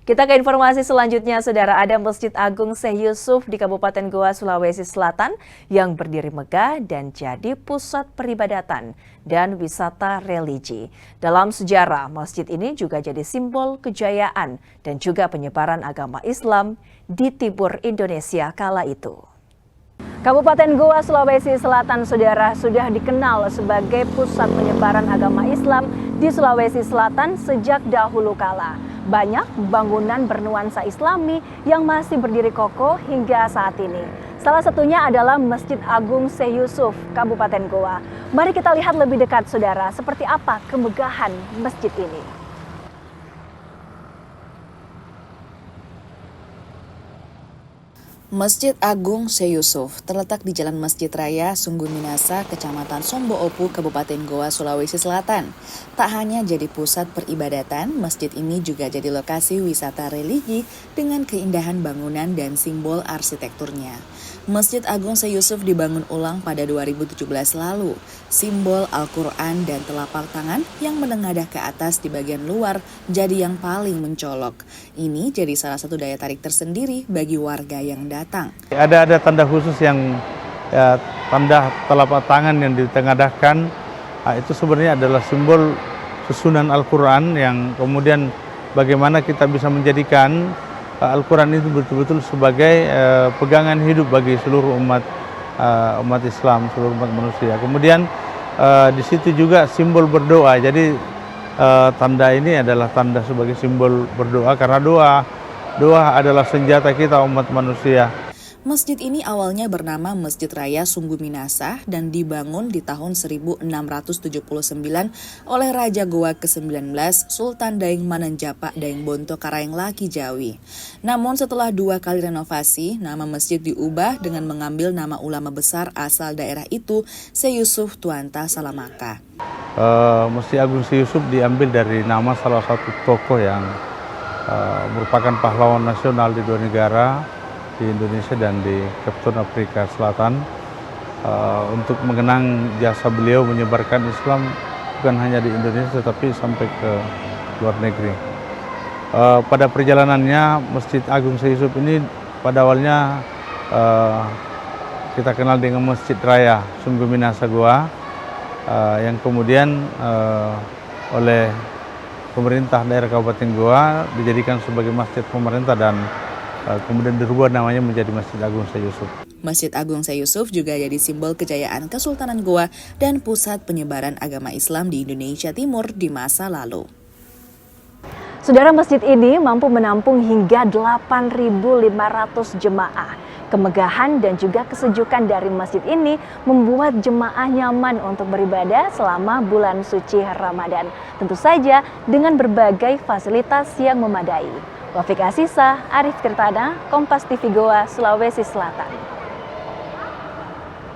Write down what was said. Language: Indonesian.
Kita ke informasi selanjutnya, Saudara. Ada Masjid Agung Syekh Yusuf di Kabupaten Goa, Sulawesi Selatan yang berdiri megah dan jadi pusat peribadatan dan wisata religi. Dalam sejarah, masjid ini juga jadi simbol kejayaan dan juga penyebaran agama Islam di timur Indonesia kala itu. Kabupaten Goa, Sulawesi Selatan, Saudara, sudah dikenal sebagai pusat penyebaran agama Islam di Sulawesi Selatan sejak dahulu kala. Banyak bangunan bernuansa Islami yang masih berdiri kokoh hingga saat ini. Salah satunya adalah Masjid Agung Syekh Yusuf, Kabupaten Goa. Mari kita lihat lebih dekat, Saudara, seperti apa kemegahan masjid ini. Masjid Agung Syekh Yusuf terletak di Jalan Masjid Raya Sungguh Minasa, Kecamatan Sombo Opu, Kabupaten Goa, Sulawesi Selatan. Tak hanya jadi pusat peribadatan, masjid ini juga jadi lokasi wisata religi dengan keindahan bangunan dan simbol arsitekturnya. Masjid Agung Syekh Yusuf dibangun ulang pada 2017 lalu. Simbol Al-Quran dan telapak tangan yang menengadah ke atas di bagian luar jadi yang paling mencolok. Ini jadi salah satu daya tarik tersendiri bagi warga yang datang. Ada tanda khusus yang tanda telapak tangan yang ditengadahkan, itu sebenarnya adalah simbol susunan Al-Quran yang kemudian bagaimana kita bisa menjadikan Al-Quran itu betul-betul sebagai pegangan hidup bagi seluruh umat Islam, seluruh umat manusia. Kemudian di situ juga simbol berdoa. Jadi tanda ini adalah tanda sebagai simbol berdoa karena doa adalah senjata kita umat manusia. Masjid ini awalnya bernama Masjid Raya Sungguh Minasa dan dibangun di tahun 1679 oleh Raja Goa ke-19 Sultan Daeng Mananjapa Daeng Bonto Karaeng Laki Jawi. Namun setelah 2 kali renovasi, nama masjid diubah dengan mengambil nama ulama besar asal daerah itu, Syekh Yusuf Tuanta Salamaka. Masjid Agung Syekh Yusuf diambil dari nama salah satu tokoh yang merupakan pahlawan nasional di 2 negara, di Indonesia dan di Kepulauan Afrika Selatan, untuk mengenang jasa beliau menyebarkan Islam bukan hanya di Indonesia tetapi sampai ke luar negeri. Pada perjalanannya Masjid Agung Syekh Yusuf ini pada awalnya kita kenal dengan Masjid Raya Sungguh Minasa Goa, yang kemudian oleh pemerintah daerah Kabupaten Goa dijadikan sebagai masjid pemerintah dan kemudian dirubah namanya menjadi Masjid Agung Syekh Yusuf. Masjid Agung Syekh Yusuf juga jadi simbol kejayaan Kesultanan Goa dan pusat penyebaran agama Islam di Indonesia Timur di masa lalu. Saudara, masjid ini mampu menampung hingga 8.500 jemaah. Kemegahan dan juga kesejukan dari masjid ini membuat jemaah nyaman untuk beribadah selama bulan suci Ramadan. Tentu saja dengan berbagai fasilitas yang memadai. Wafiq Asisa, Arif Tirtana, Kompas TV Goa, Sulawesi Selatan.